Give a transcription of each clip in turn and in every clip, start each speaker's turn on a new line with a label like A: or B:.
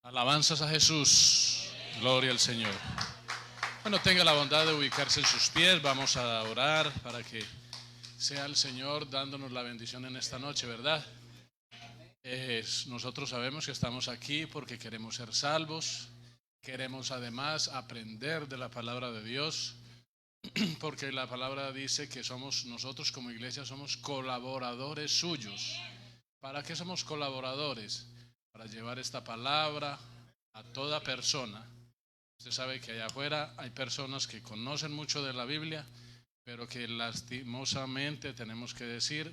A: Alabanzas a Jesús, gloria al Señor. Bueno, tenga la bondad de ubicarse en sus pies, vamos a orar para que sea el Señor dándonos la bendición en esta noche, ¿verdad? Nosotros sabemos que estamos aquí porque queremos ser salvos, queremos además aprender de la palabra de Dios, porque la palabra dice que nosotros como iglesia somos colaboradores suyos. ¿Para qué somos colaboradores? Para llevar esta palabra a toda persona. Usted sabe que allá afuera hay personas que conocen mucho de la Biblia, pero que lastimosamente, tenemos que decir,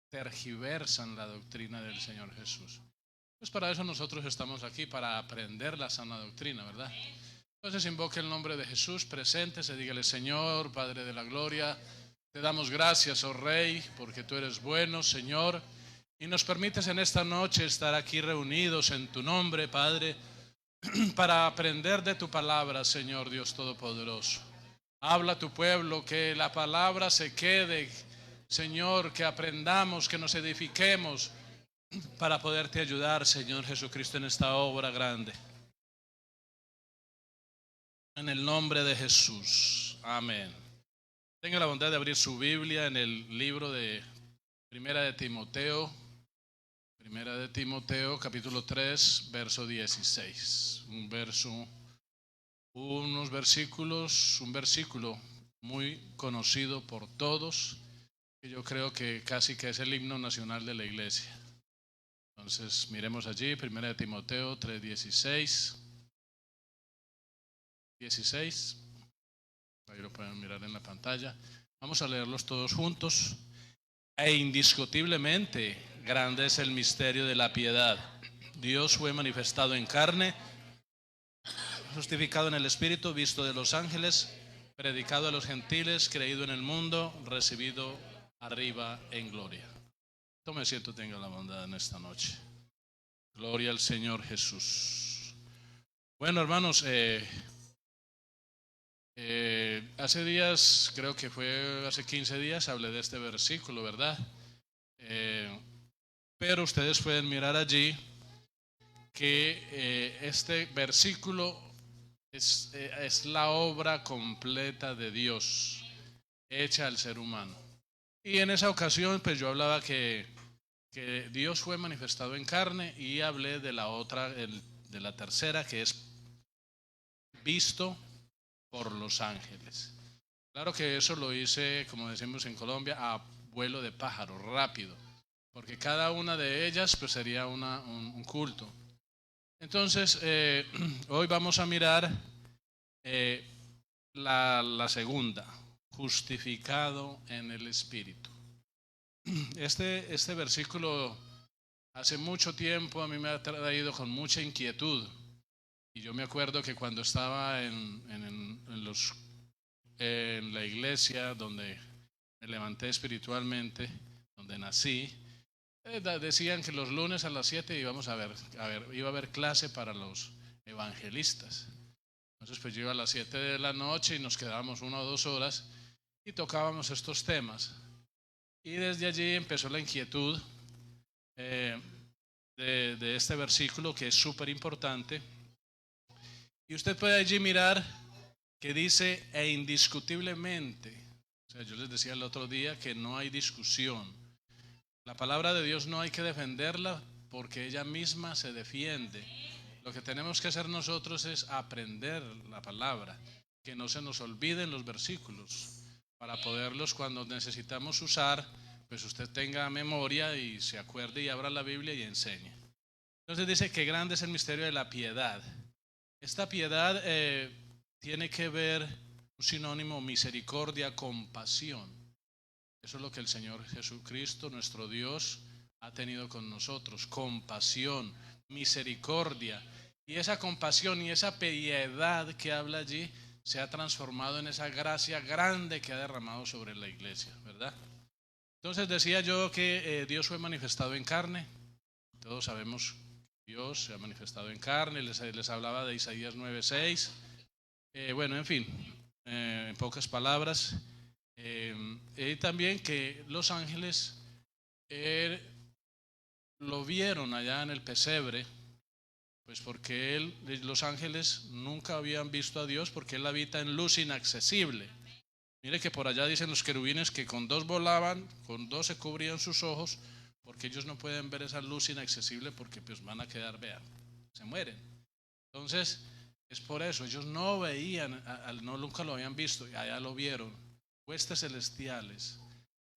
A: tergiversan la doctrina del Señor Jesús. Pues para eso nosotros estamos aquí, para aprender la sana doctrina, ¿verdad? Entonces invoque el nombre de Jesús, preséntese, dígale: Señor, Padre de la gloria, te damos gracias, oh Rey, porque tú eres bueno, Señor, y nos permites en esta noche estar aquí reunidos en tu nombre, Padre, para aprender de tu palabra, Señor Dios Todopoderoso. Habla a tu pueblo, que la palabra se quede, Señor, que aprendamos, que nos edifiquemos para poderte ayudar, Señor Jesucristo, en esta obra grande. En el nombre de Jesús, amén. Tenga la bondad de abrir su Biblia en el libro de Primera de Timoteo, capítulo 3, verso 16. Un versículo muy conocido por todos, que yo creo que casi que es el himno nacional de la iglesia. Entonces miremos allí, Primera de Timoteo 3, 16. Ahí lo pueden mirar en la pantalla. Vamos a leerlos todos juntos. E indiscutiblemente grande es el misterio de la piedad. Dios fue manifestado en carne, justificado en el Espíritu, visto de los ángeles, predicado a los gentiles, creído en el mundo, recibido arriba en gloria. Tome asiento, tenga la bondad en esta noche. Gloria al Señor Jesús. Bueno, hermanos, hace días, creo que fue hace 15 días, hablé de este versículo, ¿verdad? Pero ustedes pueden mirar allí que este versículo es la obra completa de Dios, hecha al ser humano. Y en esa ocasión, pues yo hablaba que Dios fue manifestado en carne, y hablé de la otra, de la tercera, que es visto por los ángeles. Claro que eso lo hice, como decimos en Colombia, a vuelo de pájaro, rápido, porque cada una de ellas pues sería un culto. Entonces, hoy vamos a mirar la segunda, justificado en el Espíritu. Este versículo hace mucho tiempo a mí me ha traído con mucha inquietud. Y yo me acuerdo que cuando estaba en la iglesia donde me levanté espiritualmente, donde nací, decían que los lunes a las 7 iba a haber clase para los evangelistas. Entonces pues yo iba a las 7 de la noche y nos quedábamos 1 o 2 horas y tocábamos estos temas. Y desde allí empezó la inquietud de este versículo, que es súper importante. Y usted puede allí mirar que dice: e indiscutiblemente. O sea, yo les decía el otro día que no hay discusión. La palabra de Dios no hay que defenderla, porque ella misma se defiende. Lo que tenemos que hacer nosotros es aprender la palabra, que no se nos olviden los versículos, para poderlos, cuando necesitamos usar, pues usted tenga memoria y se acuerde y abra la Biblia y enseñe. Entonces dice que grande es el misterio de la piedad. Esta piedad tiene que ver, un sinónimo, misericordia, compasión. Eso es lo que el Señor Jesucristo, nuestro Dios, ha tenido con nosotros: compasión, misericordia. Y esa compasión y esa piedad que habla allí se ha transformado en esa gracia grande que ha derramado sobre la iglesia, ¿verdad? Entonces decía yo que Dios fue manifestado en carne. Todos sabemos que Dios se ha manifestado en carne. Les hablaba de Isaías 9:6. Bueno, en fin, en pocas palabras. Y también que los ángeles lo vieron allá en el pesebre, Pues porque los ángeles nunca habían visto a Dios, porque Él habita en luz inaccesible. Mire que por allá dicen los querubines que con dos volaban, con dos se cubrían sus ojos, porque ellos no pueden ver esa luz inaccesible, porque pues van a quedar, vean, se mueren. Entonces, es por eso, ellos no veían, nunca lo habían visto, y allá lo vieron, huestes celestiales.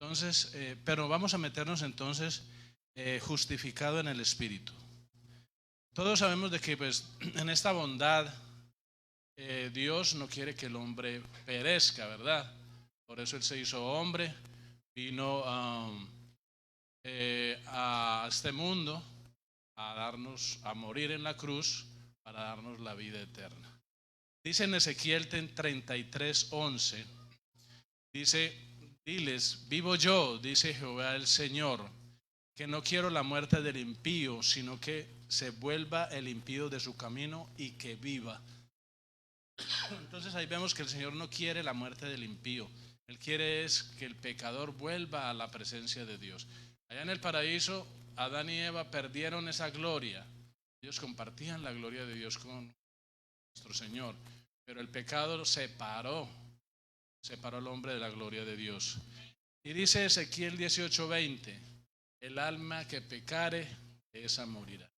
A: Entonces, pero vamos a meternos entonces justificado en el Espíritu. Todos sabemos de que pues en esta bondad Dios no quiere que el hombre perezca, ¿verdad? Por eso Él se hizo hombre, vino a este mundo a morir en la cruz para darnos la vida eterna. Dice en Ezequiel 33:11, dice: diles, vivo yo, dice Jehová el Señor, que no quiero la muerte del impío, sino que se vuelva el impío de su camino y que viva. Entonces ahí vemos que el Señor no quiere la muerte del impío. Él quiere es que el pecador vuelva a la presencia de Dios. Allá en el paraíso, Adán y Eva perdieron esa gloria. Ellos compartían la gloria de Dios con nuestro Señor, pero el pecado separó al hombre de la gloria de Dios. Y dice Ezequiel 18:20: el alma que pecare, esa morirá.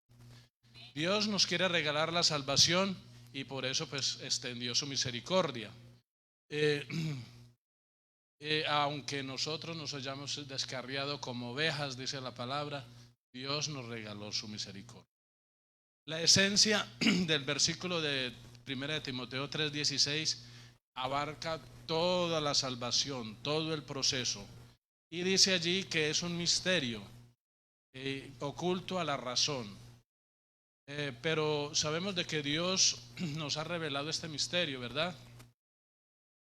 A: Dios nos quiere regalar la salvación y por eso pues extendió su misericordia. Aunque nosotros nos hayamos descarriado como ovejas, dice la palabra, Dios nos regaló su misericordia. La esencia del versículo de 1 Timoteo 3:16 abarca toda la salvación, todo el proceso. Y dice allí que es un misterio oculto a la razón. Pero sabemos de que Dios nos ha revelado este misterio, ¿verdad?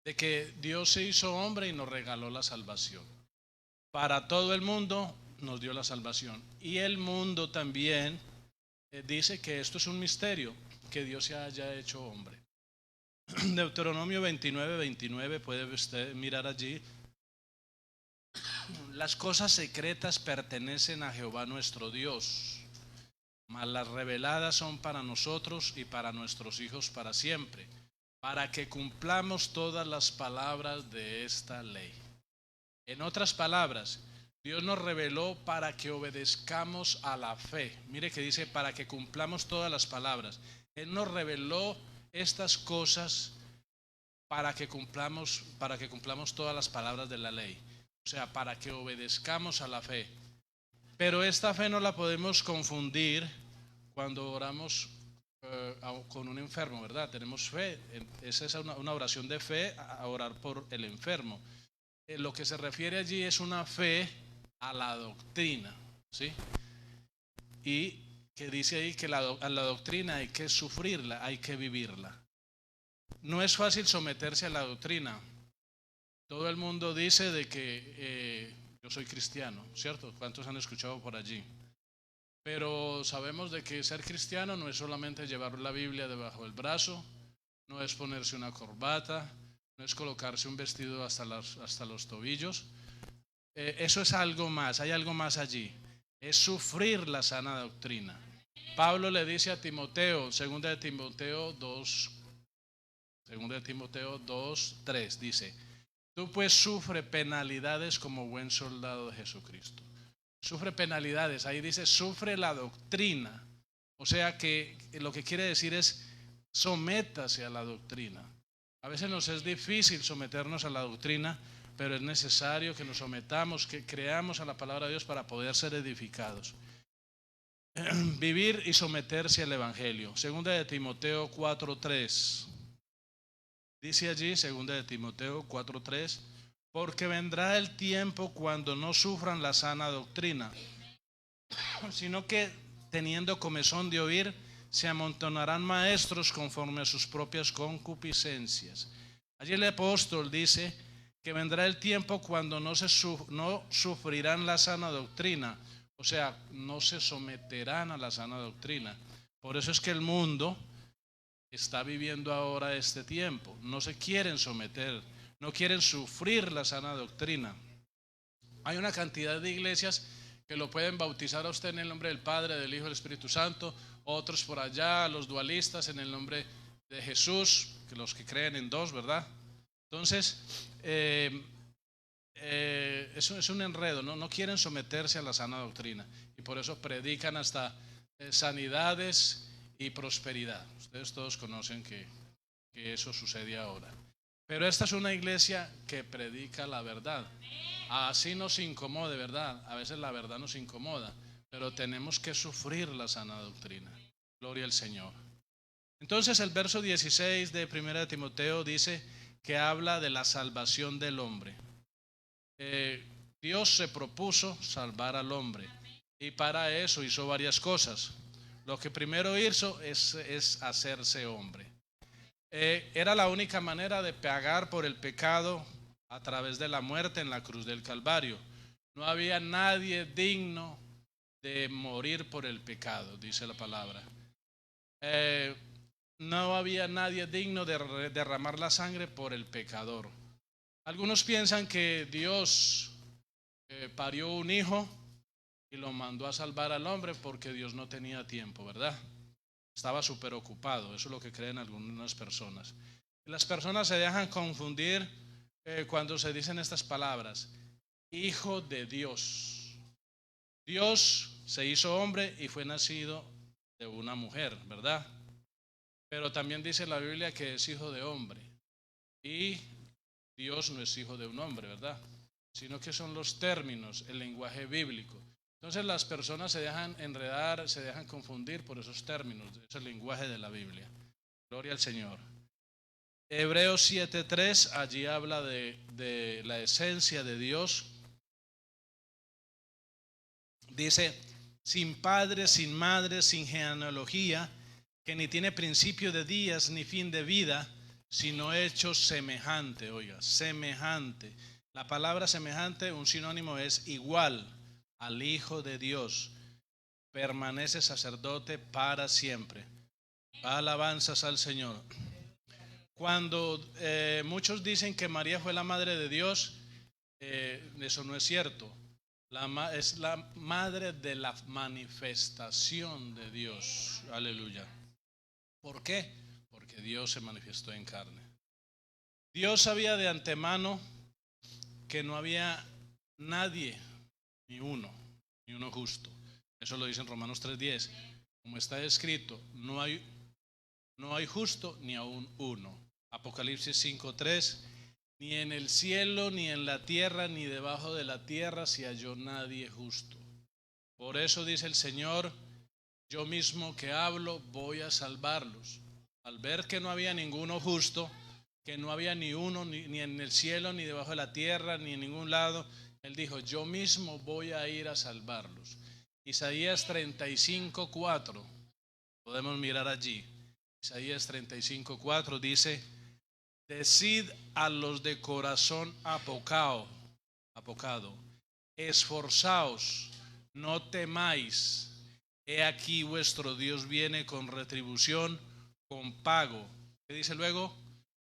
A: De que Dios se hizo hombre y nos regaló la salvación. Para todo el mundo nos dio la salvación. Y el mundo también dice que esto es un misterio, que Dios se haya hecho hombre. Deuteronomio 29:29, puede usted mirar allí. Las cosas secretas pertenecen a Jehová nuestro Dios, mas las reveladas son para nosotros y para nuestros hijos para siempre, para que cumplamos todas las palabras de esta ley. En otras palabras, Dios nos reveló para que obedezcamos a la fe. Mire que dice para que cumplamos todas las palabras. Él nos reveló estas cosas para que cumplamos todas las palabras de la ley. O sea, para que obedezcamos a la fe. Pero esta fe no la podemos confundir cuando oramos con un enfermo, ¿verdad? Tenemos fe, esa es una oración de fe, a orar por el enfermo. Lo que se refiere allí es una fe a la doctrina, ¿sí? Y que dice ahí que a la doctrina hay que sufrirla, hay que vivirla. No es fácil someterse a la doctrina. Todo el mundo dice de que yo soy cristiano, ¿cierto? ¿Cuántos han escuchado por allí? Pero sabemos de que ser cristiano no es solamente llevar la Biblia debajo del brazo, no es ponerse una corbata, no es colocarse un vestido hasta los tobillos. Eso es algo más, hay algo más allí. Es sufrir la sana doctrina. Pablo le dice a Timoteo, 2 Timoteo 2:3, dice: tú pues sufre penalidades como buen soldado de Jesucristo. Sufre penalidades, ahí dice sufre la doctrina. O sea que lo que quiere decir es sométase a la doctrina. A veces nos es difícil someternos a la doctrina, pero es necesario que nos sometamos, que creamos a la palabra de Dios para poder ser edificados. Vivir y someterse al Evangelio. 2 Timoteo 4:3. Dice allí, 2 Timoteo 4:3, porque vendrá el tiempo cuando no sufran la sana doctrina, sino que teniendo comezón de oír, se amontonarán maestros conforme a sus propias concupiscencias. Allí el apóstol dice que vendrá el tiempo cuando no sufrirán la sana doctrina, o sea, no se someterán a la sana doctrina. Por eso es que el mundo está viviendo ahora este tiempo. No se quieren someter, no quieren sufrir la sana doctrina. Hay una cantidad de iglesias que lo pueden bautizar a usted en el nombre del Padre, del Hijo y del Espíritu Santo, otros por allá, los dualistas en el nombre de Jesús, que los que creen en dos, ¿verdad? Entonces, eso es un enredo, ¿no? No quieren someterse a la sana doctrina y por eso predican hasta sanidades y prosperidad. Ustedes todos conocen que eso sucede ahora. Pero esta es una iglesia que predica la verdad. Así nos incomode, ¿verdad? A veces la verdad nos incomoda, pero tenemos que sufrir la sana doctrina. Gloria al Señor. Entonces el verso 16 de 1 de Timoteo dice que habla de la salvación del hombre. Dios se propuso salvar al hombre y para eso hizo varias cosas. Lo que primero hizo es hacerse hombre. Era la única manera de pagar por el pecado a través de la muerte en la cruz del Calvario. No había nadie digno de morir por el pecado, dice la palabra. No había nadie digno de derramar la sangre por el pecador. Algunos piensan que Dios parió un hijo y lo mandó a salvar al hombre porque Dios no tenía tiempo, ¿verdad? Estaba súper ocupado, eso es lo que creen algunas personas. Las personas se dejan confundir cuando se dicen estas palabras: Hijo de Dios. Dios se hizo hombre y fue nacido de una mujer, ¿verdad? Pero también dice la Biblia que es hijo de hombre. Y Dios no es hijo de un hombre, ¿verdad? Sino que son los términos, el lenguaje bíblico. Entonces las personas se dejan enredar, se dejan confundir por esos términos, es el lenguaje de la Biblia. Gloria al Señor. Hebreos 7:3, allí habla de la esencia de Dios. Dice, sin padre, sin madre, sin genealogía, que ni tiene principio de días ni fin de vida, sino hecho semejante, oiga, semejante. La palabra semejante, un sinónimo es igual al Hijo de Dios. Permanece sacerdote para siempre. Alabanzas al Señor. Cuando muchos dicen que María fue la madre de Dios, eso no es cierto. Es la madre de la manifestación de Dios. Aleluya. ¿Por qué? Porque Dios se manifestó en carne. Dios sabía de antemano que no había nadie, ni uno justo. Eso lo dice en Romanos 3:10. Como está escrito, no hay justo ni aún uno. Apocalipsis 5:3. Ni en el cielo, ni en la tierra, ni debajo de la tierra se halló nadie justo. Por eso dice el Señor, yo mismo que hablo voy a salvarlos. Al ver que no había ninguno justo, que no había ni uno, ni en el cielo, ni debajo de la tierra, ni en ningún lado, Él dijo, yo mismo voy a ir a salvarlos. Isaías 35:4, podemos mirar allí. Isaías 35:4 dice, decid a los de corazón apocado, esforzaos, no temáis. He aquí vuestro Dios viene con retribución, con pago. ¿Qué dice luego?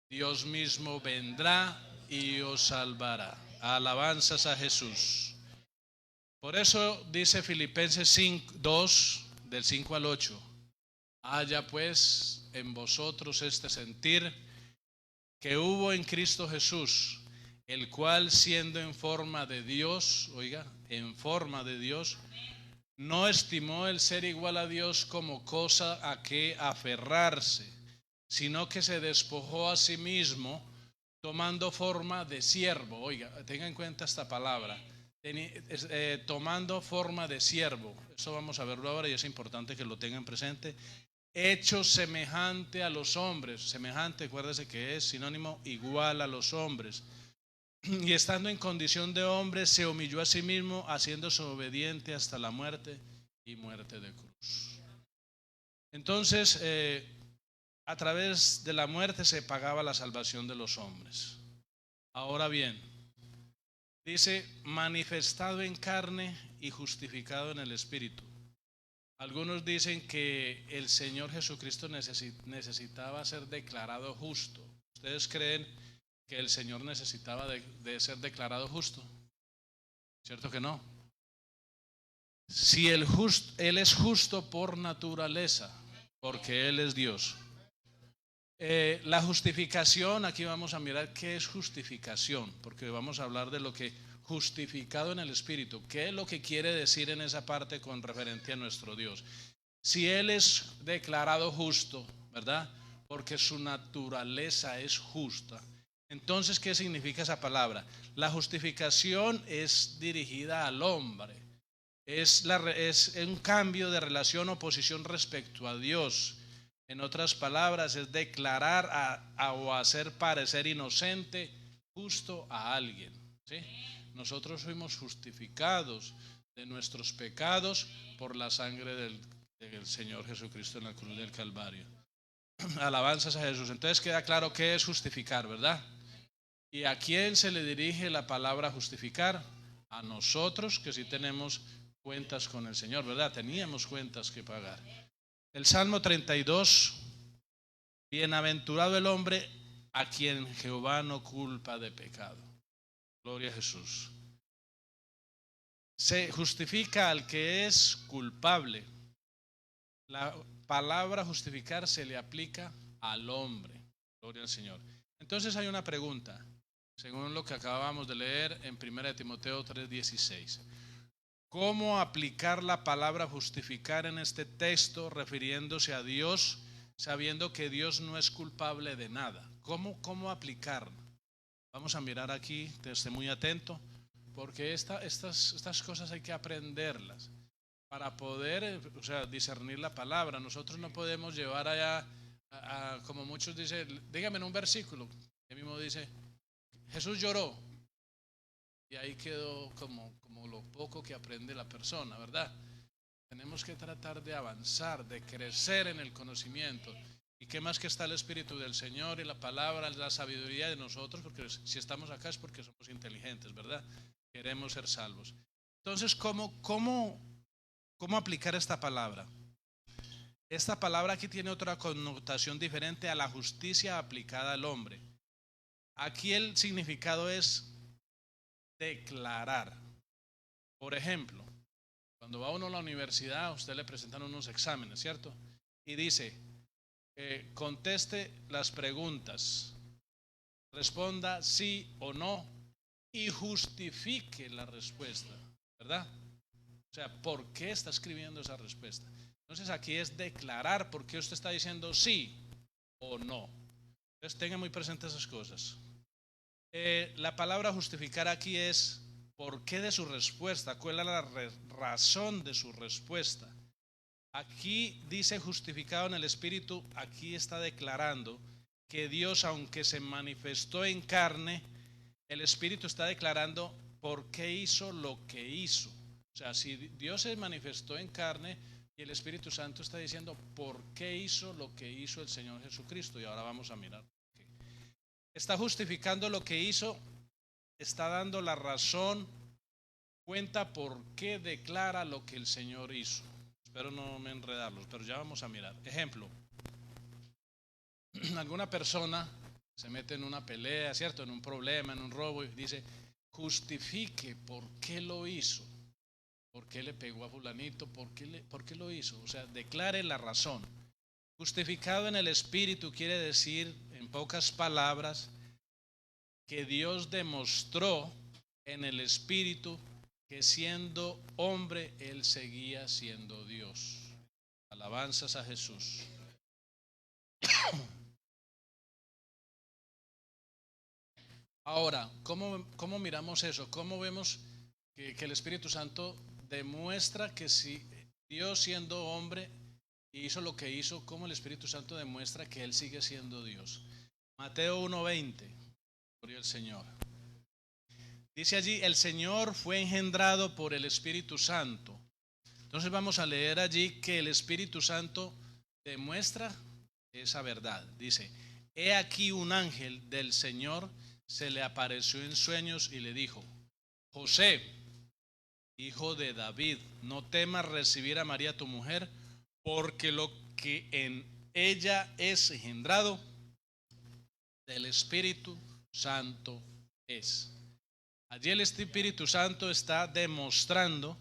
A: Dios mismo vendrá y os salvará. Alabanzas a Jesús. Por eso dice Filipenses 2, del 5 al 8. Haya pues en vosotros este sentir que hubo en Cristo Jesús, el cual siendo en forma de Dios, oiga, en forma de Dios, no estimó el ser igual a Dios como cosa a que aferrarse, sino que se despojó a sí mismo, tomando forma de siervo. Oiga, tenga en cuenta esta palabra, tomando forma de siervo. Eso vamos a verlo ahora y es importante que lo tengan presente. Hecho semejante a los hombres. Semejante, acuérdese que es sinónimo igual a los hombres. Y estando en condición de hombre, se humilló a sí mismo, haciéndose obediente hasta la muerte y muerte de cruz. Entonces, a través de la muerte se pagaba la salvación de los hombres. Ahora bien, dice, manifestado en carne y justificado en el Espíritu. Algunos dicen que el Señor Jesucristo necesitaba ser declarado justo. ¿Ustedes creen que el Señor necesitaba de ser declarado justo? ¿Cierto que no? Si Él es justo por naturaleza, porque Él es Dios. La justificación, aquí vamos a mirar qué es justificación, porque vamos a hablar de lo que justificado en el Espíritu, qué es lo que quiere decir en esa parte con referencia a nuestro Dios. Si Él es declarado justo, ¿verdad? Porque su naturaleza es justa. Entonces, ¿qué significa esa palabra? La justificación es dirigida al hombre. Es un cambio de relación o posición respecto a Dios. En otras palabras, es declarar o hacer parecer inocente, justo a alguien. ¿Sí? Nosotros fuimos justificados de nuestros pecados por la sangre del Señor Jesucristo en la cruz del Calvario. Alabanzas a Jesús. Entonces queda claro qué es justificar, ¿verdad? ¿Y a quién se le dirige la palabra justificar? A nosotros que sí tenemos cuentas con el Señor, ¿verdad? Teníamos cuentas que pagar. El Salmo 32, bienaventurado el hombre a quien Jehová no culpa de pecado. Gloria a Jesús. Se justifica al que es culpable. La palabra justificar se le aplica al hombre. Gloria al Señor. Entonces hay una pregunta, según lo que acabamos de leer en 1 Timoteo 3:16. ¿Cómo aplicar la palabra justificar en este texto refiriéndose a Dios, sabiendo que Dios no es culpable de nada? ¿Cómo aplicarla? Vamos a mirar aquí, esté muy atento, porque estas cosas hay que aprenderlas para poder, discernir la palabra. Nosotros no podemos llevar allá, como muchos dicen, dígame en un versículo, él mismo dice, Jesús lloró, y ahí quedó como lo poco que aprende la persona, ¿verdad? Tenemos que tratar de avanzar, de crecer en el conocimiento. ¿Y qué más que está el Espíritu del Señor y la palabra, la sabiduría de nosotros? Porque si estamos acá es porque somos inteligentes, ¿verdad? Queremos ser salvos. Entonces, ¿cómo aplicar esta palabra? Esta palabra aquí tiene otra connotación diferente a la justicia aplicada al hombre. Aquí el significado es declarar. Por ejemplo, cuando va uno a la universidad, a usted le presentan unos exámenes, ¿cierto? Y dice, conteste las preguntas, responda sí o no y justifique la respuesta, ¿verdad? O sea, ¿por qué está escribiendo esa respuesta? Entonces aquí es declarar por qué usted está diciendo sí o no. Entonces tenga muy presentes esas cosas. La palabra justificar aquí es por qué de su respuesta, cuál es la razón de su respuesta. Aquí dice justificado en el Espíritu, aquí está declarando que Dios, aunque se manifestó en carne, el Espíritu está declarando por qué hizo lo que hizo. O sea, si Dios se manifestó en carne y el Espíritu Santo está diciendo por qué hizo lo que hizo el Señor Jesucristo. Y ahora vamos a mirar. Está justificando lo que hizo, está dando la razón, cuenta por qué declara lo que el Señor hizo. Espero no me enredarlos, pero ya vamos a mirar. Ejemplo, alguna persona se mete en una pelea, ¿cierto? En un problema, en un robo y dice, justifique por qué lo hizo. ¿Por qué le pegó a fulanito? ¿Por qué lo hizo? O sea, declare la razón. Justificado en el Espíritu quiere decir, en pocas palabras, que Dios demostró en el Espíritu que siendo hombre, Él seguía siendo Dios. Alabanzas a Jesús. Ahora, ¿cómo miramos eso? ¿Cómo vemos que el Espíritu Santo demuestra que si Dios siendo hombre hizo lo que hizo, cómo el Espíritu Santo demuestra que Él sigue siendo Dios? Mateo 1:20, gloria al Señor. Dice allí, el Señor fue engendrado por el Espíritu Santo. Entonces vamos a leer allí que el Espíritu Santo demuestra esa verdad. Dice, he aquí un ángel del Señor se le apareció en sueños y le dijo, José, hijo de David, no temas recibir a María tu mujer, porque lo que en ella es engendrado del Espíritu Santo es. Allí el Espíritu Santo está demostrando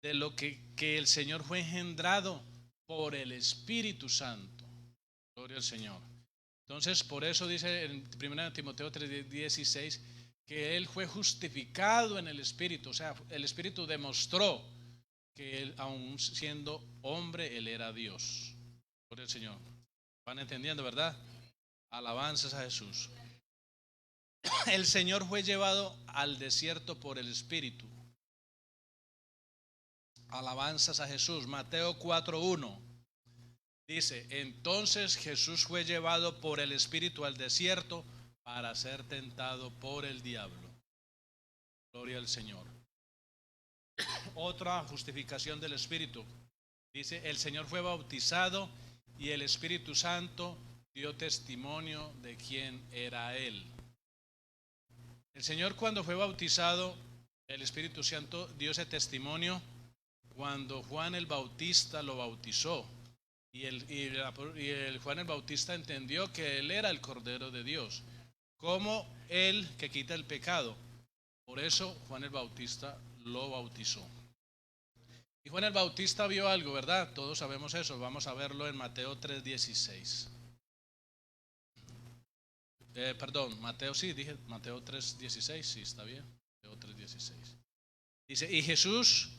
A: de lo que el Señor fue engendrado por el Espíritu Santo. Gloria al Señor. Entonces, por eso dice en 1 Timoteo 3:16 que él fue justificado en el Espíritu. O sea, el Espíritu demostró que él, aun siendo hombre, él era Dios. Gloria al Señor. ¿Van entendiendo, verdad? Alabanzas a Jesús. El Señor fue llevado al desierto por el Espíritu. Alabanzas a Jesús. Mateo 4:1 dice: entonces Jesús fue llevado por el Espíritu al desierto para ser tentado por el diablo. Gloria al Señor. Otra justificación del Espíritu. Dice: el Señor fue bautizado y el Espíritu Santo dio testimonio de quién era Él. El Señor, cuando fue bautizado, el Espíritu Santo dio ese testimonio cuando Juan el Bautista lo bautizó. Y el Juan el Bautista entendió que Él era el Cordero de Dios, como Él que quita el pecado. Por eso Juan el Bautista lo bautizó. Y Juan el Bautista vio algo, ¿verdad? Todos sabemos eso. Vamos a verlo en Mateo 3:16. Mateo, sí, dije Mateo 3:16, sí, está bien. Mateo 3:16. Dice: y Jesús,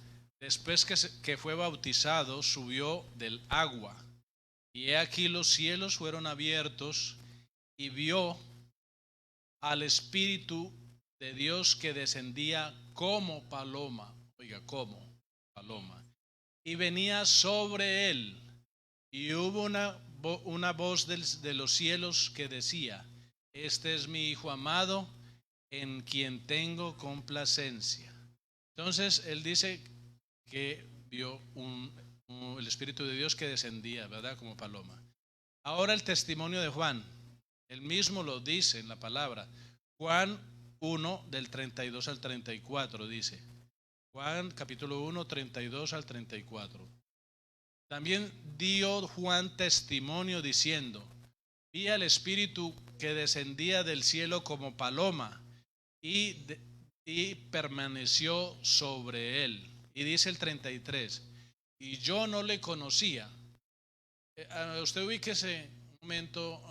A: después que fue bautizado, subió del agua. Y he aquí los cielos fueron abiertos y vio al Espíritu de Dios que descendía como paloma. Oiga, como paloma. Y venía sobre él. Y hubo una voz de los cielos que decía: este es mi Hijo amado, en quien tengo complacencia. Entonces él dice que vio el Espíritu de Dios que descendía, ¿verdad? Como paloma. Ahora el testimonio de Juan, él mismo lo dice en la palabra. Juan 1 del 32 al 34 dice. Juan capítulo 1, 32 al 34. También dio Juan testimonio diciendo: vi al Espíritu que descendía del cielo como paloma y permaneció sobre él. Y dice el 33: y yo no le conocía. Usted ubíquese un momento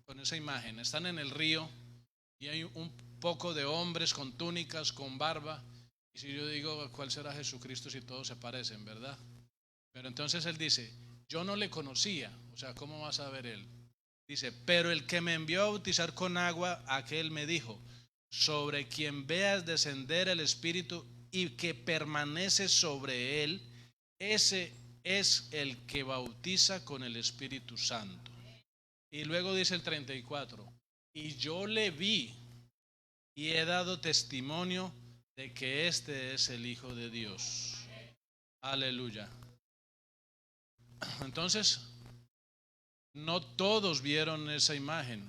A: con esa imagen. Están en el río y hay un poco de hombres con túnicas, con barba. Y si yo digo, ¿cuál será Jesucristo si todos se parecen, verdad? Pero entonces él dice: yo no le conocía. O sea, ¿cómo va a saber él? Dice: pero el que me envió a bautizar con agua, aquel me dijo: sobre quien veas descender el Espíritu y que permanece sobre él, ese es el que bautiza con el Espíritu Santo. Y luego dice el 34: y yo le vi y he dado testimonio de que este es el Hijo de Dios. Aleluya. Entonces, no todos vieron esa imagen,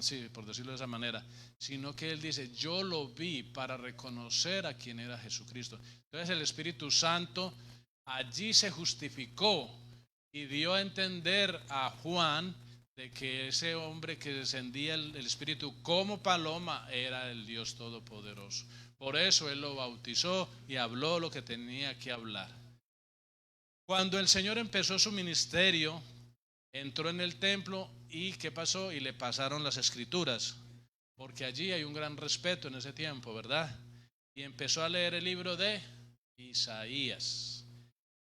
A: sí, por decirlo de esa manera, sino que él dice: yo lo vi para reconocer a quién era Jesucristo. Entonces el Espíritu Santo allí se justificó y dio a entender a Juan de que ese hombre que descendía el Espíritu como paloma era el Dios Todopoderoso. Por eso él lo bautizó y habló lo que tenía que hablar. Cuando el Señor empezó su ministerio, entró en el templo y ¿qué pasó? Y le pasaron las escrituras, porque allí hay un gran respeto en ese tiempo, ¿verdad? Y empezó a leer el libro de Isaías.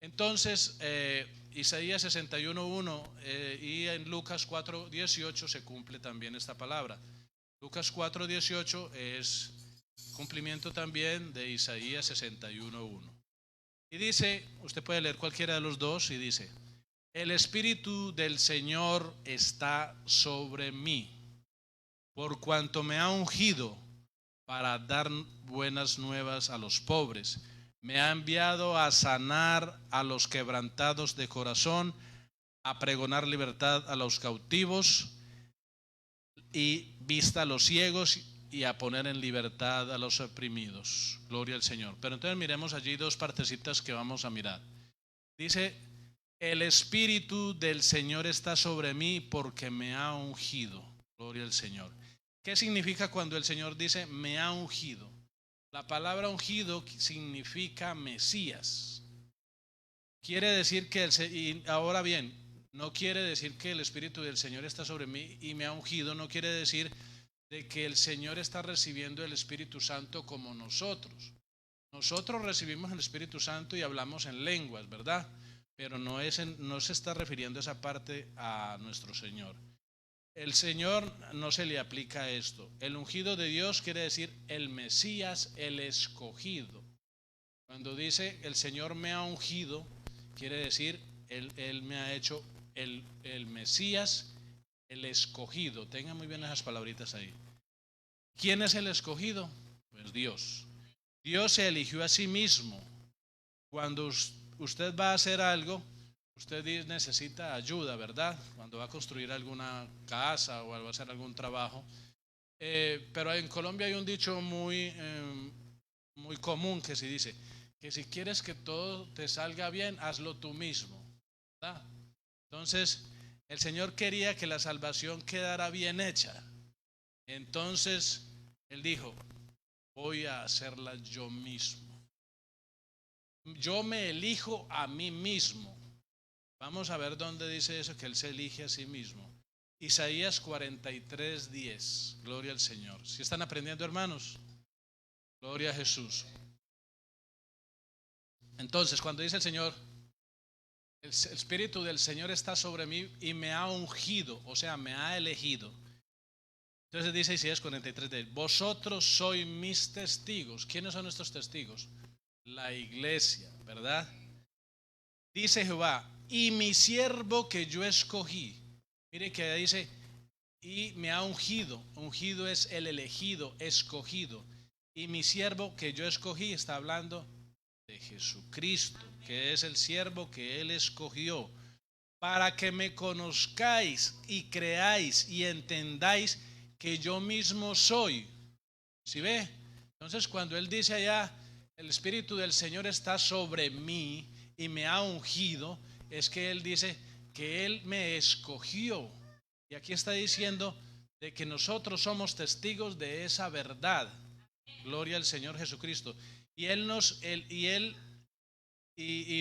A: Entonces, Isaías 61:1 y en Lucas 4:18 se cumple también esta palabra. Lucas 4:18 es cumplimiento también de Isaías 61:1. Y dice, usted puede leer cualquiera de los dos, y dice: el Espíritu del Señor está sobre mí, por cuanto me ha ungido para dar buenas nuevas a los pobres. Me ha enviado a sanar a los quebrantados de corazón, a pregonar libertad a los cautivos y vista a los ciegos, y a poner en libertad a los oprimidos. Gloria al Señor. Pero entonces miremos allí dos partecitas que vamos a mirar. Dice: el Espíritu del Señor está sobre mí porque me ha ungido. Gloria al Señor. ¿Qué significa cuando el Señor dice me ha ungido? La palabra ungido significa Mesías. Quiere decir que y ahora bien, no quiere decir que el Espíritu del Señor está sobre mí y me ha ungido, no quiere decir de que el Señor está recibiendo el Espíritu Santo como nosotros. Nosotros recibimos el Espíritu Santo y hablamos en lenguas, ¿verdad? Pero no se está refiriendo esa parte a nuestro Señor. El Señor no se le aplica esto. El ungido de Dios quiere decir el Mesías, el escogido. Cuando dice el Señor me ha ungido, quiere decir Él me ha hecho el Mesías, el escogido. Tengan muy bien esas palabritas ahí. ¿Quién es el escogido? Pues Dios. Dios se eligió a sí mismo. Cuando usted va a hacer algo, usted necesita ayuda, ¿verdad? Cuando va a construir alguna casa o va a hacer algún trabajo. Pero en Colombia hay un dicho muy común que se dice que si quieres que todo te salga bien, hazlo tú mismo, ¿verdad? Entonces, el Señor quería que la salvación quedara bien hecha. Entonces, Él dijo, voy a hacerla yo mismo. Yo me elijo a mí mismo. Vamos a ver dónde dice eso, que Él se elige a sí mismo. Isaías 43:10. Gloria al Señor. ¿Sí están aprendiendo, hermanos? Gloria a Jesús. Entonces, cuando dice el Señor, el Espíritu del Señor está sobre mí y me ha ungido, o sea, me ha elegido. Entonces dice Isaías 43:10, vosotros sois mis testigos. ¿Quiénes son estos testigos? La iglesia, ¿verdad? Dice Jehová, y mi siervo que yo escogí. Mire que dice, y me ha ungido. Ungido es el elegido, escogido. Y mi siervo que yo escogí, está hablando de Jesucristo, que es el siervo que Él escogió, para que me conozcáis y creáis y entendáis que yo mismo soy. ¿Sí ve? Entonces cuando Él dice allá, el Espíritu del Señor está sobre mí y me ha ungido, es que Él dice que Él me escogió. Y aquí está diciendo de que nosotros somos testigos de esa verdad. Gloria al Señor Jesucristo. Y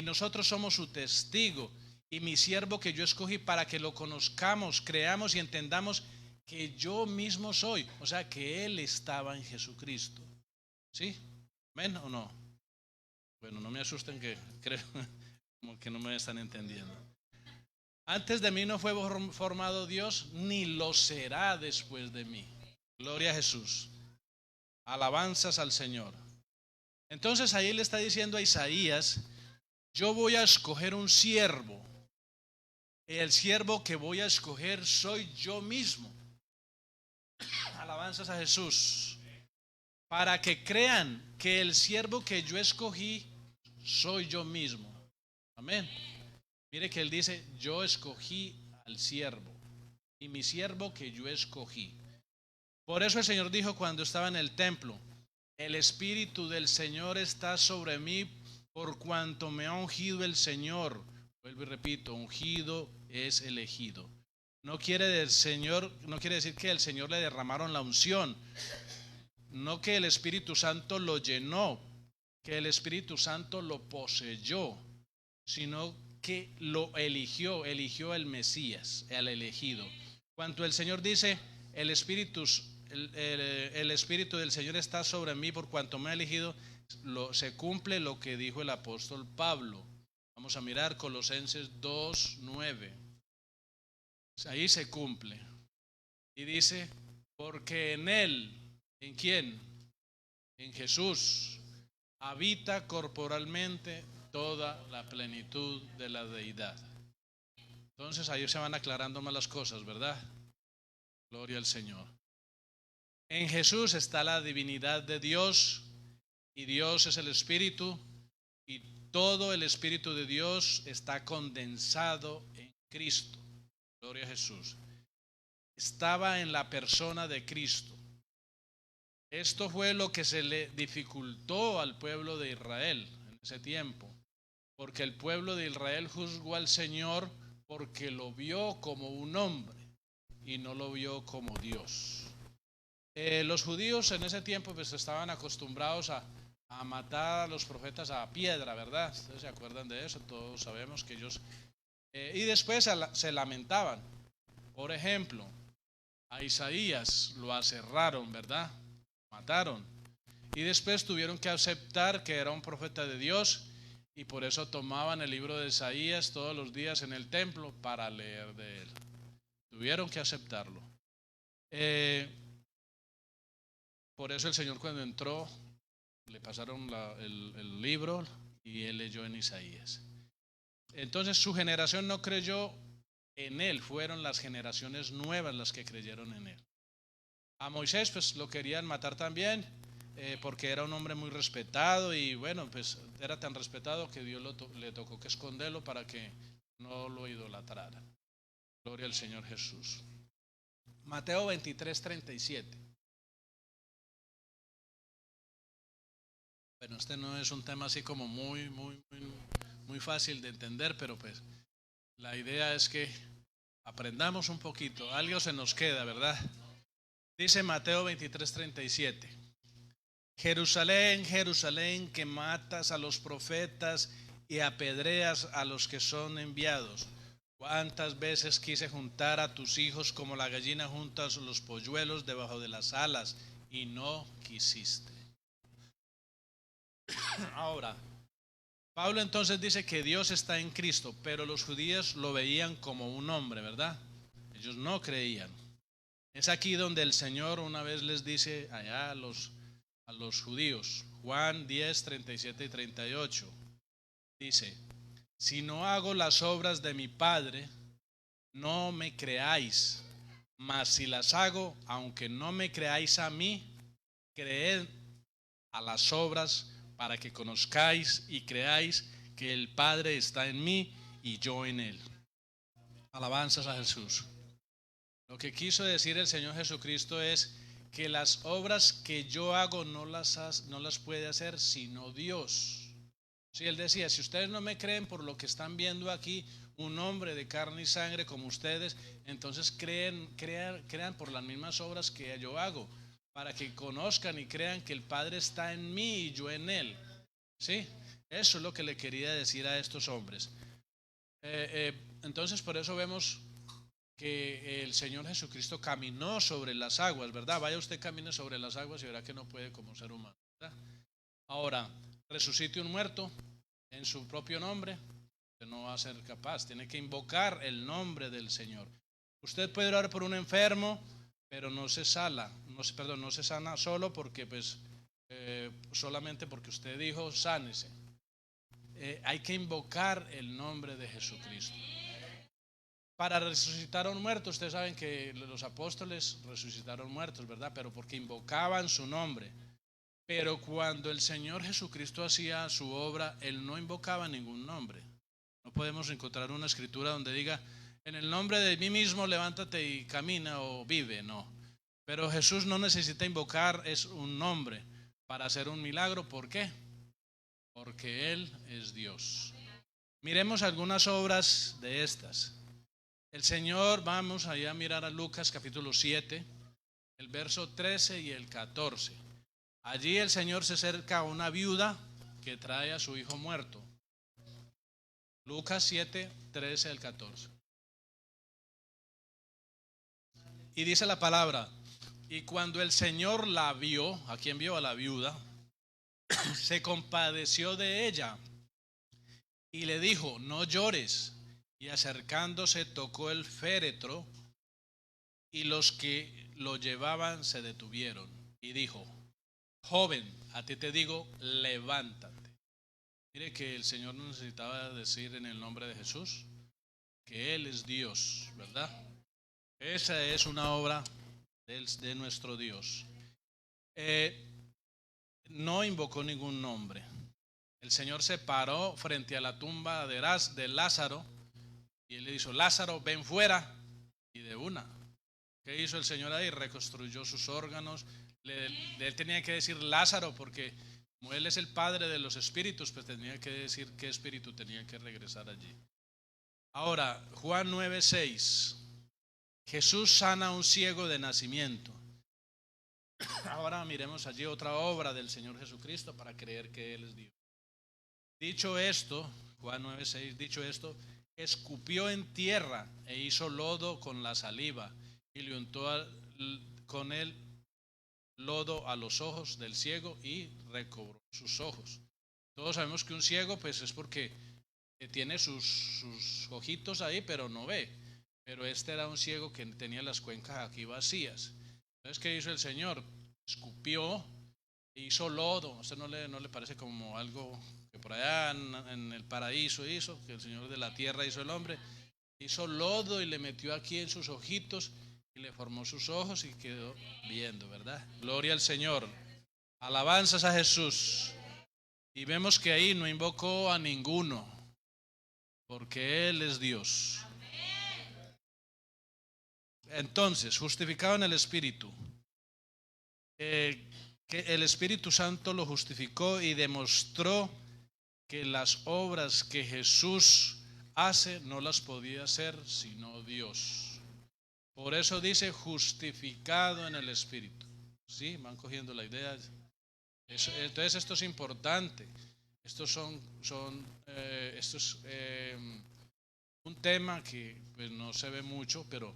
A: nosotros somos su testigo y mi siervo que yo escogí para que lo conozcamos, creamos y entendamos que yo mismo soy. O sea, que Él estaba en Jesucristo. ¿Sí? ¿Ven o no? Bueno, no me asusten que creo como que no me están entendiendo. Antes de mí no fue formado Dios, ni lo será después de mí. Gloria a Jesús. Alabanzas al Señor. Entonces ahí le está diciendo a Isaías, yo voy a escoger un siervo. El siervo que voy a escoger soy yo mismo. Alabanzas a Jesús. Para que crean que el siervo que yo escogí soy yo mismo. Amén. Mire que Él dice, yo escogí al siervo. Y mi siervo que yo escogí. Por eso el Señor dijo cuando estaba en el templo, el Espíritu del Señor está sobre mí por cuanto me ha ungido el Señor. Vuelvo y repito, ungido es elegido. No quiere decir que el Señor le derramaron la unción, no que el Espíritu Santo lo llenó, que el Espíritu Santo lo poseyó, sino que lo eligió el Mesías, el elegido. Cuando el Señor dice, el Espíritu del Señor está sobre mí por cuanto me ha elegido, se cumple lo que dijo el apóstol Pablo. Vamos a mirar Colosenses 2:9. Ahí se cumple. Y dice, porque en Él, ¿en quién? En Jesús, habita corporalmente toda la plenitud de la deidad. Entonces ahí se van aclarando más las cosas, ¿verdad? Gloria al Señor. En Jesús está la divinidad de Dios y Dios es el Espíritu y todo el Espíritu de Dios está condensado en Cristo. Gloria a Jesús. Estaba en la persona de Cristo. Esto fue lo que se le dificultó al pueblo de Israel en ese tiempo, porque el pueblo de Israel juzgó al Señor porque lo vio como un hombre y no lo vio como Dios. Los judíos en ese tiempo pues estaban acostumbrados a matar a los profetas a piedra, ¿verdad? Ustedes se acuerdan de eso, todos sabemos que ellos... y después se lamentaban. Por ejemplo, a Isaías lo aserraron, ¿verdad? Mataron. Y después tuvieron que aceptar que era un profeta de Dios y por eso tomaban el libro de Isaías todos los días en el templo para leer de él. Tuvieron que aceptarlo. Por eso el Señor cuando entró le pasaron el libro y él leyó en Isaías. Entonces su generación no creyó en él, fueron las generaciones nuevas las que creyeron en él. A Moisés pues lo querían matar también porque era un hombre muy respetado y bueno, pues era tan respetado que Dios le tocó que esconderlo para que no lo idolatraran. Gloria al Señor Jesús. Mateo 23:37. Bueno, este no es un tema así como muy fácil de entender, pero pues la idea es que aprendamos un poquito. Algo se nos queda, ¿verdad? Dice Mateo 23:37. Jerusalén, Jerusalén, que matas a los profetas y apedreas a los que son enviados. ¿Cuántas veces quise juntar a tus hijos como la gallina junta los polluelos debajo de las alas y no quisiste? Ahora, Pablo entonces dice que Dios está en Cristo, pero los judíos lo veían como un hombre, ¿verdad? Ellos no creían. Es aquí donde el Señor una vez les dice allá a los judíos, Juan 10, 37 y 38, dice, si no hago las obras de mi Padre, no me creáis, mas si las hago, aunque no me creáis a mí, creed a las obras para que conozcáis y creáis que el Padre está en mí y yo en él. Alabanzas a Jesús. Lo que quiso decir el Señor Jesucristo es que las obras que yo hago no las puede hacer sino Dios. Sí, él decía, si ustedes no me creen por lo que están viendo aquí, un hombre de carne y sangre como ustedes, entonces crean por las mismas obras que yo hago, para que conozcan y crean que el Padre está en mí y yo en él. ¿Sí? Eso es lo que le quería decir a estos hombres. Entonces por eso vemos que el Señor Jesucristo caminó sobre las aguas, ¿verdad? Vaya usted, camine sobre las aguas y verá que no puede como ser humano, ¿verdad? Ahora, resucite un muerto en su propio nombre, usted no va a ser capaz, tiene que invocar el nombre del Señor. Usted puede orar por un enfermo, pero no se sana solo porque pues solamente porque usted dijo sánese. Hay que invocar el nombre de Jesucristo. Para resucitar a un muerto, ustedes saben que los apóstoles resucitaron muertos, ¿verdad? Pero porque invocaban su nombre. Pero cuando el Señor Jesucristo hacía su obra, Él no invocaba ningún nombre. No podemos encontrar una escritura donde diga, en el nombre de mí mismo levántate y camina o vive, no. Pero Jesús no necesita invocar es un nombre para hacer un milagro. ¿Por qué? Porque Él es Dios. Miremos algunas obras de estas. El Señor, vamos allá a mirar a Lucas capítulo 7, el verso 13 y el 14. Allí el Señor se acerca a una viuda que trae a su hijo muerto. Lucas 7, 13 al 14. Y dice la palabra, y cuando el Señor la vio, ¿a quién vio? A la viuda, se compadeció de ella y le dijo, no llores. Y acercándose tocó el féretro y los que lo llevaban se detuvieron. Y dijo, joven, a ti te digo, levántate. Mire que el Señor no necesitaba decir en el nombre de Jesús que Él es Dios, ¿verdad? Esa es una obra de nuestro Dios. No invocó ningún nombre. El Señor se paró frente a la tumba de Lázaro y Él le dijo, Lázaro, ven fuera. Y de una. ¿Qué hizo el Señor ahí? Reconstruyó sus órganos. Él tenía que decir Lázaro porque como Él es el Padre de los espíritus, pues tenía que decir qué espíritu tenía que regresar allí. Ahora, Juan 9:6. Jesús sana a un ciego de nacimiento. Ahora miremos allí otra obra del Señor Jesucristo para creer que Él es Dios. Dicho esto, Juan 9:6, dicho esto, escupió en tierra e hizo lodo con la saliva y le untó con el lodo a los ojos del ciego y recobró sus ojos. Todos sabemos que un ciego pues es porque tiene sus ojitos ahí pero no ve. Pero este era un ciego que tenía las cuencas aquí vacías. Entonces, ¿qué hizo el Señor? Escupió e hizo lodo. ¿A usted no le parece como algo que por allá en el paraíso hizo? Que el Señor de la tierra hizo el hombre. Hizo lodo y le metió aquí en sus ojitos y le formó sus ojos y quedó viendo, ¿verdad? Gloria al Señor. Alabanzas a Jesús. Y vemos que ahí no invocó a ninguno, porque Él es Dios. Entonces, justificado en el Espíritu, que el Espíritu Santo lo justificó y demostró que las obras que Jesús hace no las podía hacer sino Dios. Por eso dice justificado en el Espíritu. ¿Sí? ¿Van cogiendo la idea? Entonces esto es importante. Esto es un tema que pues, no se ve mucho, pero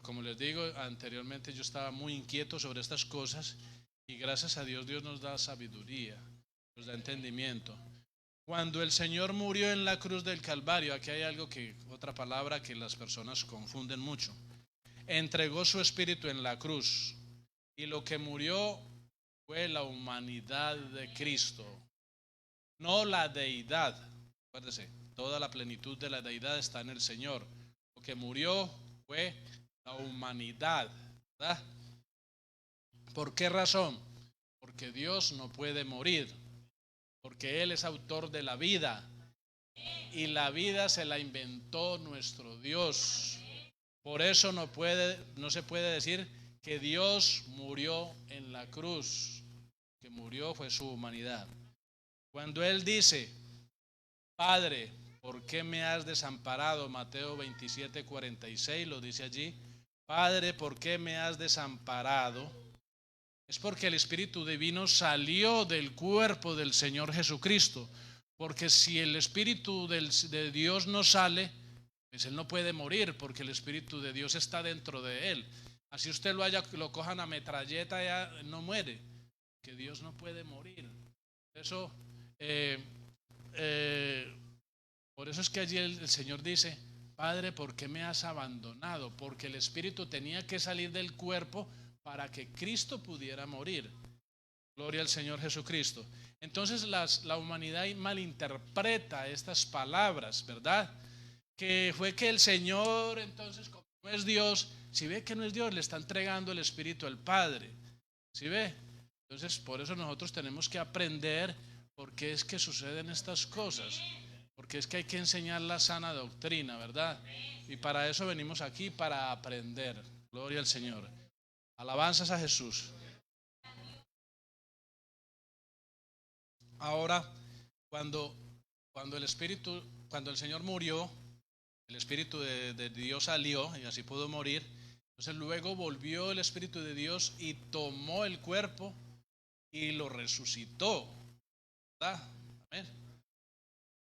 A: como les digo anteriormente, yo estaba muy inquieto sobre estas cosas y gracias a Dios, Dios nos da sabiduría, nos da entendimiento. Cuando el Señor murió en la cruz del Calvario, aquí hay algo otra palabra que las personas confunden mucho. Entregó su espíritu en la cruz y lo que murió fue la humanidad de Cristo, no la deidad. Acuérdese, toda la plenitud de la deidad está en el Señor. Lo que murió fue la humanidad, ¿verdad? ¿Por qué razón? Porque Dios no puede morir, porque Él es autor de la vida y la vida se la inventó nuestro Dios. Por eso no se puede decir que Dios murió en la cruz. Que murió fue su humanidad. Cuando Él dice, Padre, ¿por qué me has desamparado? Mateo 27:46 lo dice allí. Padre, ¿por qué me has desamparado? Es porque el Espíritu Divino salió del cuerpo del Señor Jesucristo. Porque si el Espíritu de Dios no sale, pues Él no puede morir, porque el Espíritu de Dios está dentro de Él. Así usted lo cojan a metralleta, ya no muere, que Dios no puede morir. Eso, por eso es que allí el Señor dice, Padre, ¿por qué me has abandonado? Porque el Espíritu tenía que salir del cuerpo para que Cristo pudiera morir. Gloria al Señor Jesucristo. Entonces la humanidad malinterpreta estas palabras, ¿verdad? Que fue que el Señor, entonces, como no es Dios, si ve que no es Dios, le está entregando el Espíritu al Padre. ¿Sí ve? Entonces, por eso nosotros tenemos que aprender por qué es que suceden estas cosas. Porque es que hay que enseñar la sana doctrina, ¿verdad? Y para eso venimos aquí, para aprender. Gloria al Señor. Alabanzas a Jesús. Ahora, cuando el Señor murió, el Espíritu de Dios salió y así pudo morir. Entonces luego volvió el Espíritu de Dios y tomó el cuerpo y lo resucitó, ¿verdad? Amén.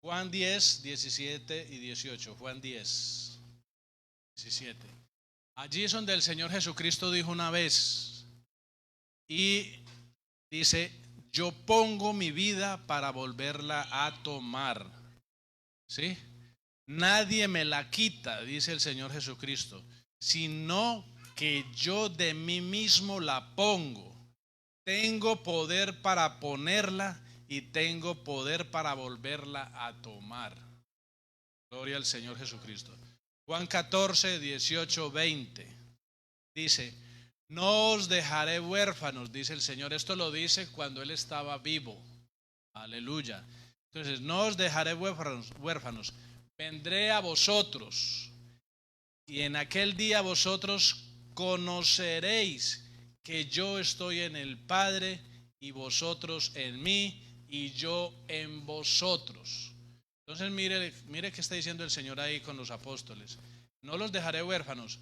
A: Juan 10, 17 y 18. Juan 10, 17. Allí es donde el Señor Jesucristo dijo una vez y dice, yo pongo mi vida para volverla a tomar. ¿Sí? Nadie me la quita, dice el Señor Jesucristo, sino que yo de mí mismo la pongo. Tengo poder para ponerla y tengo poder para volverla a tomar. Gloria al Señor Jesucristo. Juan 14, 18, 20. Dice, no os dejaré huérfanos, dice el Señor. Esto lo dice cuando Él estaba vivo. Aleluya. Entonces, no os dejaré huérfanos. Vendré a vosotros. Y en aquel día vosotros conoceréis que yo estoy en el Padre y vosotros en mí y yo en vosotros. Entonces mire qué está diciendo el Señor ahí con los apóstoles. No los dejaré huérfanos,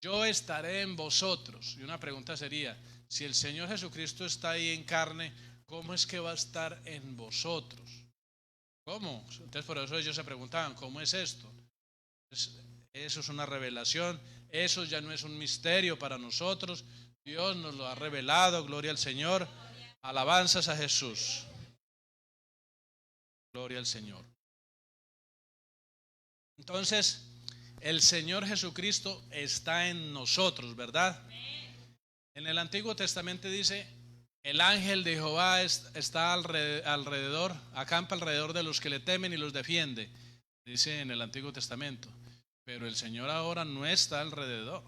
A: yo estaré en vosotros. Y una pregunta sería, Si el Señor Jesucristo está ahí en carne, ¿cómo es que va a estar en vosotros? ¿Cómo? Entonces por eso ellos se preguntaban, ¿cómo es esto? Eso es una revelación, eso ya no es un misterio para nosotros. Dios nos lo ha revelado, gloria al Señor. Alabanzas a Jesús. Gloria al Señor. Entonces, el Señor Jesucristo está en nosotros, ¿verdad? En el Antiguo Testamento dice, el ángel de Jehová está alrededor, acampa alrededor de los que le temen y los defiende, dice en el Antiguo Testamento. Pero el Señor ahora no está alrededor,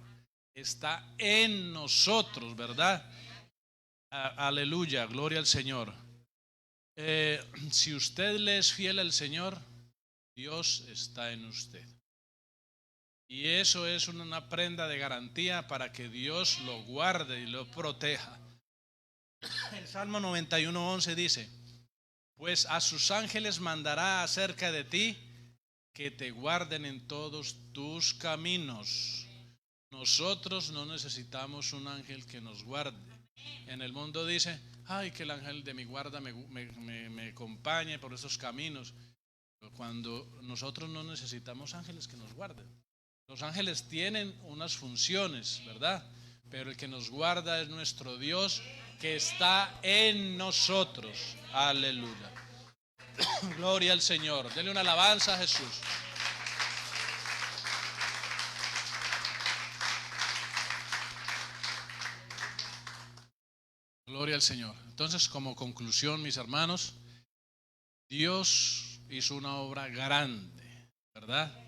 A: está en nosotros, ¿verdad? Aleluya, gloria al Señor. Si usted le es fiel al Señor, Dios está en usted. Y eso es una prenda de garantía para que Dios lo guarde y lo proteja. El Salmo 91:11 dice, pues a sus ángeles mandará acerca de ti, que te guarden en todos tus caminos. Nosotros no necesitamos un ángel que nos guarde. En el mundo dice, ay, que el ángel de mi guarda me acompañe por esos caminos. Cuando nosotros no necesitamos ángeles que nos guarden. Los ángeles tienen unas funciones, ¿verdad? Pero el que nos guarda es nuestro Dios que está en nosotros. Aleluya. Gloria al Señor. Denle una alabanza a Jesús. Gloria al Señor. Entonces, como conclusión, mis hermanos, Dios hizo una obra grande, ¿verdad?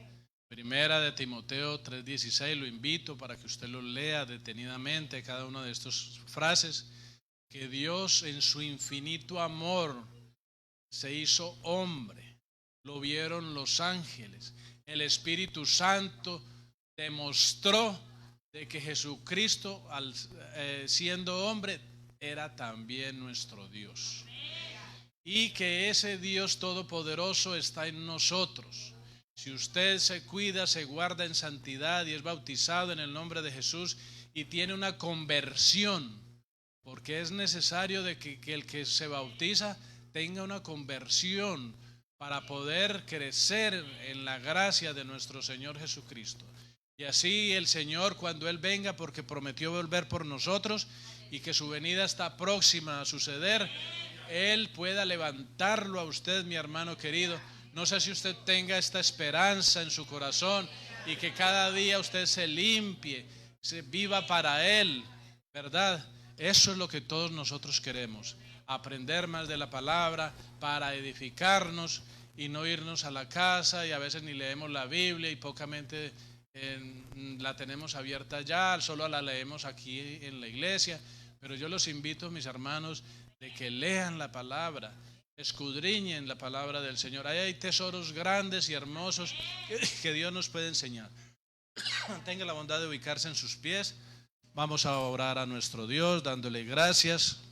A: Primera de Timoteo 3:16, lo invito para que usted lo lea detenidamente, cada una de estas frases, que Dios en su infinito amor se hizo hombre, lo vieron los ángeles, el Espíritu Santo demostró de que Jesucristo, siendo hombre, era también nuestro Dios, y que ese Dios todopoderoso está en nosotros. Si usted se cuida, se guarda en santidad y es bautizado en el nombre de Jesús y tiene una conversión, porque es necesario de que el que se bautiza tenga una conversión para poder crecer en la gracia de nuestro Señor Jesucristo. Y así el Señor, cuando Él venga, porque prometió volver por nosotros y que su venida está próxima a suceder, Él pueda levantarlo a usted, mi hermano querido. No sé si usted tenga esta esperanza en su corazón y que cada día usted se limpie, se viva para Él, ¿verdad? Eso es lo que todos nosotros queremos, aprender más de la palabra para edificarnos y no irnos a la casa y a veces ni leemos la Biblia y pocamente la tenemos abierta ya, solo la leemos aquí en la iglesia. Pero yo los invito, mis hermanos, de que lean la palabra, escudriñen la palabra del Señor. Ahí hay tesoros grandes y hermosos que Dios nos puede enseñar. Tenga la bondad de ubicarse en sus pies. Vamos a orar a nuestro Dios dándole gracias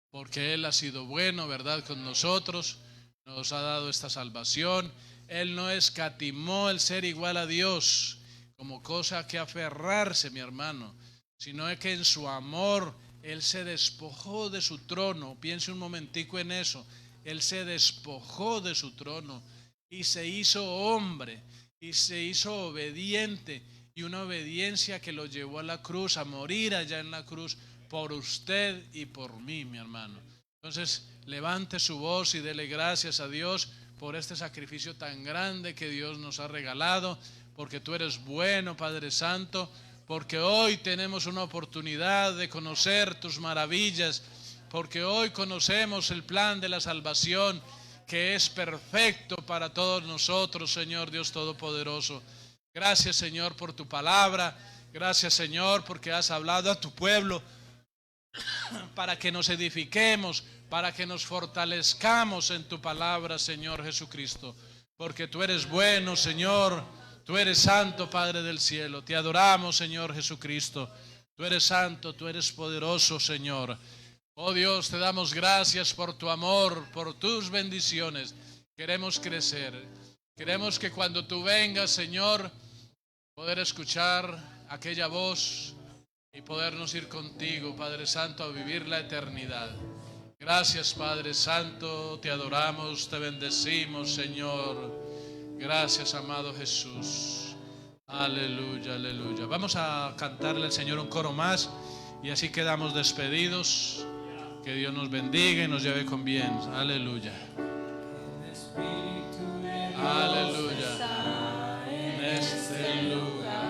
A: porque Él ha sido bueno, ¿verdad?, con nosotros, nos ha dado esta salvación. Él no escatimó el ser igual a Dios como cosa que aferrarse, mi hermano, sino es que en su amor Él se despojó de su trono. Piense un momentico en eso. Él se despojó de su trono y se hizo hombre y se hizo obediente, y una obediencia que lo llevó a la cruz, a morir allá en la cruz por usted y por mí, mi hermano. Entonces, levante su voz y dele gracias a Dios por este sacrificio tan grande que Dios nos ha regalado, porque tú eres bueno, Padre Santo, porque hoy tenemos una oportunidad de conocer tus maravillas, porque hoy conocemos el plan de la salvación que es perfecto para todos nosotros, Señor Dios Todopoderoso. Gracias, Señor, por tu palabra. Gracias, Señor, porque has hablado a tu pueblo para que nos edifiquemos, para que nos fortalezcamos en tu palabra, Señor Jesucristo, porque tú eres bueno, Señor, tú eres santo, Padre del cielo. Te adoramos, Señor Jesucristo. Tú eres santo, tú eres poderoso, Señor. Oh Dios, te damos gracias por tu amor, por tus bendiciones. Queremos crecer. Queremos que cuando tú vengas, Señor, poder escuchar aquella voz y podernos ir contigo, Padre Santo, a vivir la eternidad. Gracias, Padre Santo, te adoramos, te bendecimos, Señor. Gracias, amado Jesús. Aleluya, aleluya. Vamos a cantarle al Señor un coro más y así quedamos despedidos. Que Dios nos bendiga y nos lleve con bien. Aleluya. Aleluya. En este lugar.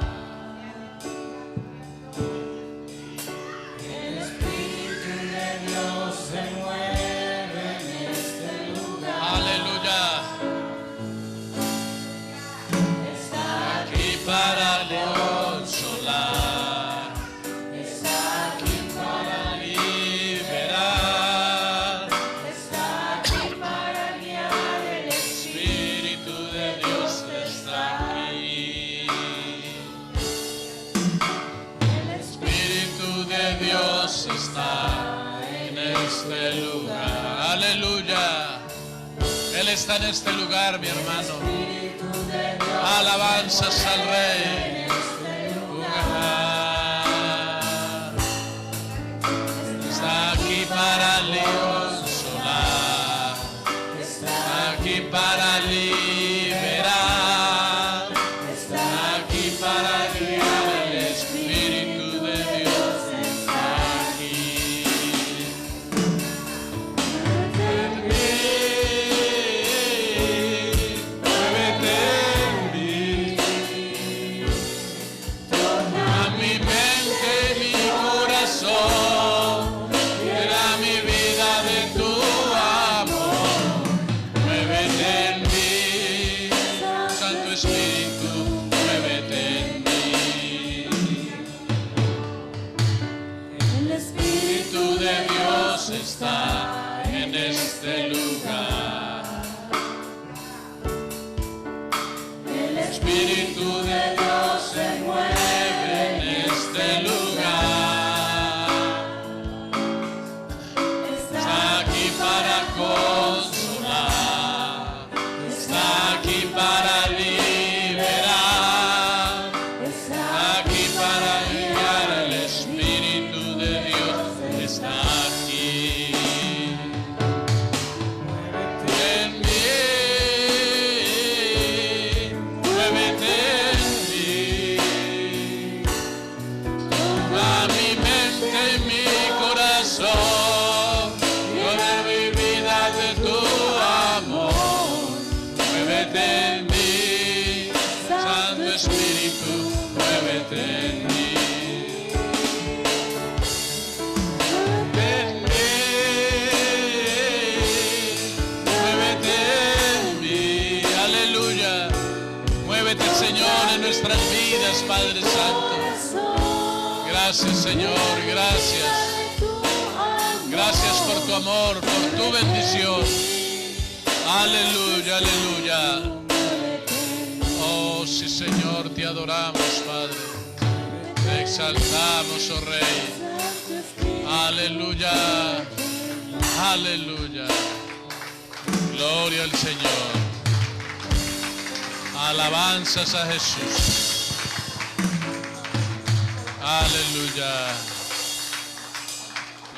B: El Espíritu de Dios se mueve en este lugar.
A: Aleluya.
B: Está
A: Aquí para consolar.
B: Está aquí para
A: Liberar.
B: Está aquí para guiar. El
A: Espíritu de Dios está aquí. Espíritu de Dios está en este lugar. Aleluya. Él está en este lugar, mi hermano.
B: Espíritu de Dios
A: Alabanzas al Rey.
B: en este lugar.
A: Está aquí para consolar. Está aquí para liberar. Está aquí para guiar. El Espíritu de Dios está aquí. Muévete en mí. A mi mente, mi corazón, llena mi vida de tu amor. Muévete en mí, Santo Espíritu, muévete en mí.
B: El
A: Espíritu de Dios está en este lugar.
B: El
A: Espíritu de Dios se mueve en este lugar. Está aquí para consolar. Está aquí para liberar. Está aquí para guiar. El Espíritu de Dios está aquí. En mí, muévete en mí. A mi mente y mi corazón, llena mi vida de tu amor. Muévete en mí, Santo Espíritu, muévete en mí. En mí, muévete en mí. Aleluya. Muévete, Señor, en nuestras vidas, Padre Santo. Gracias, Señor, gracias. Gracias por tu amor, por tu bendición. Aleluya, aleluya. Oh, sí, Señor, te adoramos, Padre. Te exaltamos, oh Rey. Aleluya, aleluya. Gloria al Señor. Alabanzas a Jesús. Aleluya.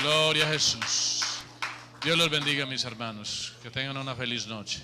A: Gloria a Jesús. Dios los bendiga, mis hermanos. Que tengan una feliz noche.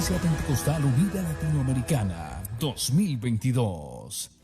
C: Iglesia Pentecostal Unida Latinoamericana 2022.